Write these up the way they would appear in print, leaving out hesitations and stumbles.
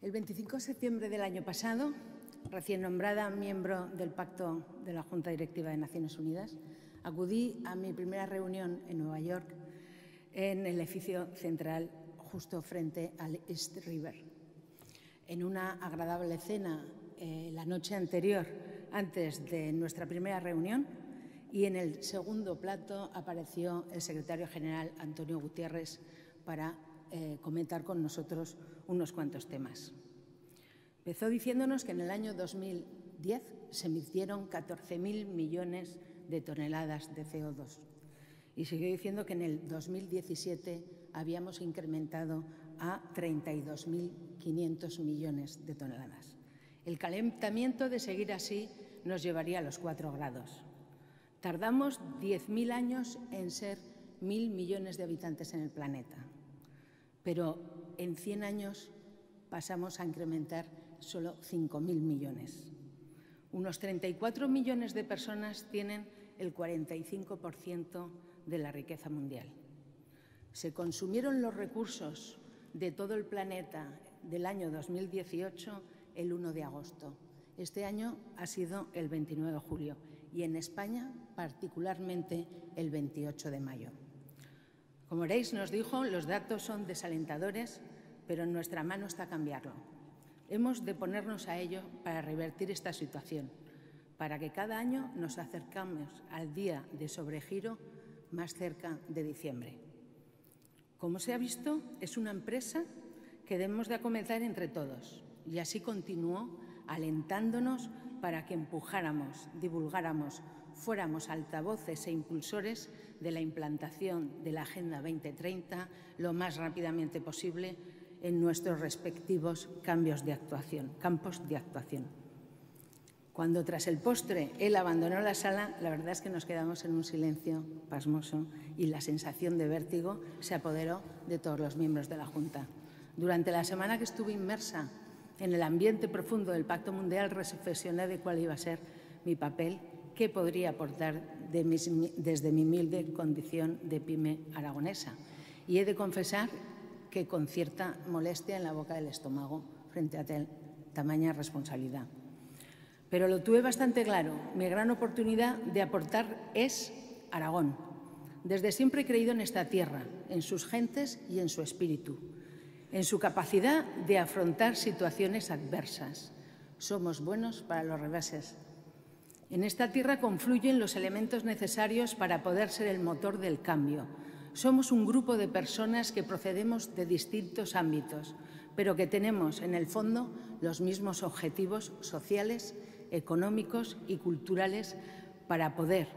El 25 de septiembre del año pasado, recién nombrada miembro del Pacto de la Junta Directiva de Naciones Unidas, acudí a mi primera reunión en Nueva York, en el edificio central justo frente al East River. En una agradable cena la noche anterior, antes de nuestra primera reunión, y en el segundo plato apareció el secretario general Antonio Guterres para comentar con nosotros unos cuantos temas. Empezó diciéndonos que en el año 2010 se emitieron 14.000 millones de toneladas de CO2 y siguió diciendo que en el 2017 habíamos incrementado a 32.500 millones de toneladas. El calentamiento de seguir así nos llevaría a los 4 grados. Tardamos 10.000 años en ser 1.000 millones de habitantes en el planeta, pero en 100 años pasamos a incrementar solo 5.000 millones. Unos 34 millones de personas tienen el 45% de la riqueza mundial. Se consumieron los recursos de todo el planeta del año 2018 el 1 de agosto. Este año ha sido el 29 de julio y en España particularmente el 28 de mayo. Como veréis, nos dijo, los datos son desalentadores, pero en nuestra mano está cambiarlo. Hemos de ponernos a ello para revertir esta situación, para que cada año nos acercamos al día de sobregiro más cerca de diciembre. Como se ha visto, es una empresa que debemos de acometer entre todos, y así continuó alentándonos para que empujáramos, divulgáramos, fuéramos altavoces e impulsores de la implantación de la Agenda 2030 lo más rápidamente posible en nuestros respectivos campos de actuación. Cuando tras el postre él abandonó la sala, la verdad es que nos quedamos en un silencio pasmoso y la sensación de vértigo se apoderó de todos los miembros de la Junta. Durante la semana que estuve inmersa en el ambiente profundo del Pacto Mundial, reflexioné de cuál iba a ser mi papel, qué podría aportar desde mi humilde condición de pyme aragonesa. Y he de confesar que con cierta molestia en la boca del estómago frente a tamaña responsabilidad. Pero lo tuve bastante claro, mi gran oportunidad de aportar es Aragón. Desde siempre he creído en esta tierra, en sus gentes y en su espíritu, en su capacidad de afrontar situaciones adversas. Somos buenos para los reveses. En esta tierra confluyen los elementos necesarios para poder ser el motor del cambio. Somos un grupo de personas que procedemos de distintos ámbitos, pero que tenemos en el fondo los mismos objetivos sociales, económicos y culturales para poder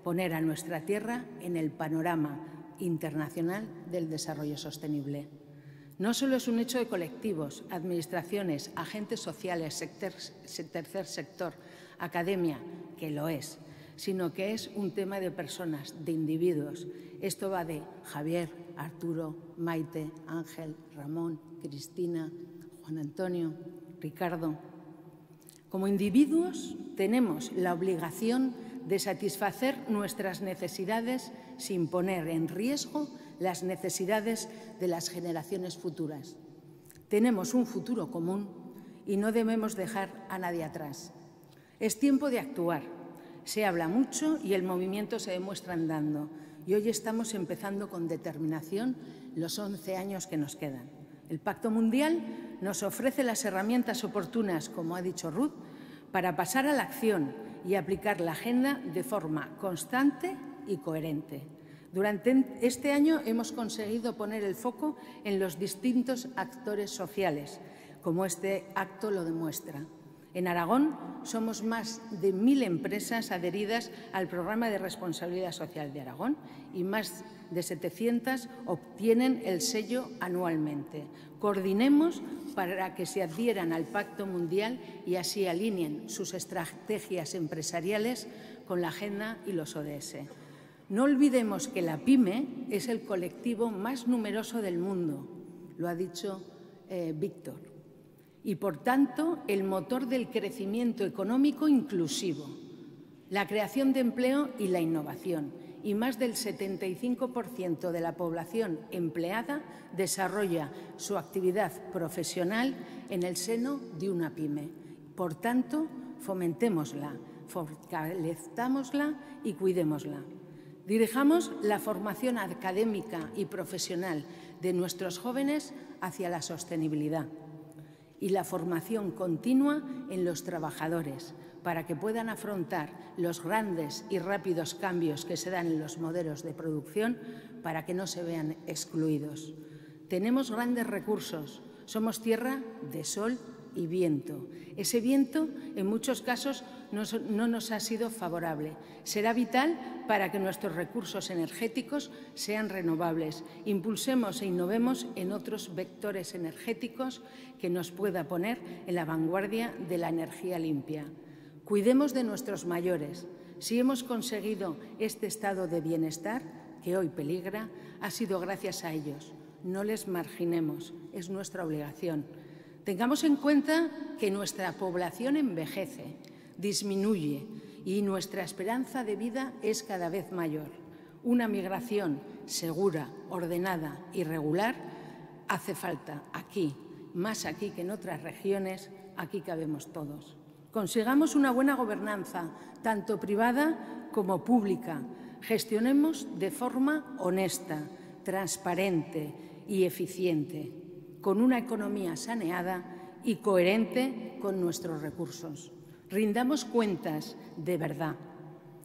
poner a nuestra tierra en el panorama internacional del desarrollo sostenible. No solo es un hecho de colectivos, administraciones, agentes sociales, tercer sector, academia, que lo es, sino que es un tema de personas, de individuos. Esto va de Javier, Arturo, Maite, Ángel, Ramón, Cristina, Juan Antonio, Ricardo. Como individuos tenemos la obligación de satisfacer nuestras necesidades sin poner en riesgo las necesidades de las generaciones futuras. Tenemos un futuro común y no debemos dejar a nadie atrás. Es tiempo de actuar. Se habla mucho y el movimiento se demuestra andando. Y hoy estamos empezando con determinación los 11 años que nos quedan. El Pacto Mundial nos ofrece las herramientas oportunas, como ha dicho Ruth, para pasar a la acción y aplicar la agenda de forma constante y coherente. Durante este año hemos conseguido poner el foco en los distintos actores sociales, como este acto lo demuestra. En Aragón somos más de 1.000 empresas adheridas al Programa de Responsabilidad Social de Aragón y más de 700 obtienen el sello anualmente. Coordinemos para que se adhieran al Pacto Mundial y así alineen sus estrategias empresariales con la Agenda y los ODS. No olvidemos que la PYME es el colectivo más numeroso del mundo, lo ha dicho Víctor, y por tanto el motor del crecimiento económico inclusivo, la creación de empleo y la innovación. y más del 75% de la población empleada desarrolla su actividad profesional en el seno de una pyme. Por tanto, fomentémosla, fortalezcámosla y cuidémosla. Dirijamos la formación académica y profesional de nuestros jóvenes hacia la sostenibilidad y la formación continua en los trabajadores para que puedan afrontar los grandes y rápidos cambios que se dan en los modelos de producción para que no se vean excluidos. Tenemos grandes recursos, somos tierra de sol y viento. Ese viento, en muchos casos, no nos ha sido favorable. Será vital para que nuestros recursos energéticos sean renovables. Impulsemos e innovemos en otros vectores energéticos que nos pueda poner en la vanguardia de la energía limpia. Cuidemos de nuestros mayores. Si hemos conseguido este estado de bienestar, que hoy peligra, ha sido gracias a ellos. No les marginemos, es nuestra obligación. Tengamos en cuenta que nuestra población envejece, disminuye y nuestra esperanza de vida es cada vez mayor. Una migración segura, ordenada y regular hace falta aquí, más aquí que en otras regiones, aquí cabemos todos. Consigamos una buena gobernanza, tanto privada como pública. Gestionemos de forma honesta, transparente y eficiente, con una economía saneada y coherente con nuestros recursos. Rindamos cuentas de verdad.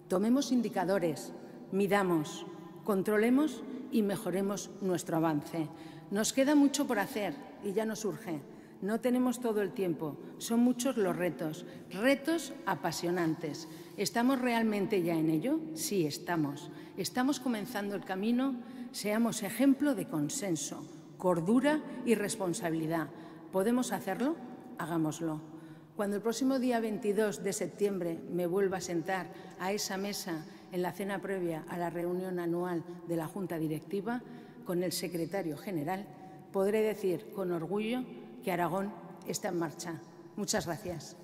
Tomemos indicadores, midamos, controlemos y mejoremos nuestro avance. Nos queda mucho por hacer y ya nos urge. No tenemos todo el tiempo, son muchos los retos, retos apasionantes. ¿Estamos realmente ya en ello? Sí, estamos. Estamos comenzando el camino. Seamos ejemplo de consenso, cordura y responsabilidad. ¿Podemos hacerlo? Hagámoslo. Cuando el próximo día 22 de septiembre me vuelva a sentar a esa mesa en la cena previa a la reunión anual de la Junta Directiva con el secretario general, podré decir con orgullo que Aragón está en marcha. Muchas gracias.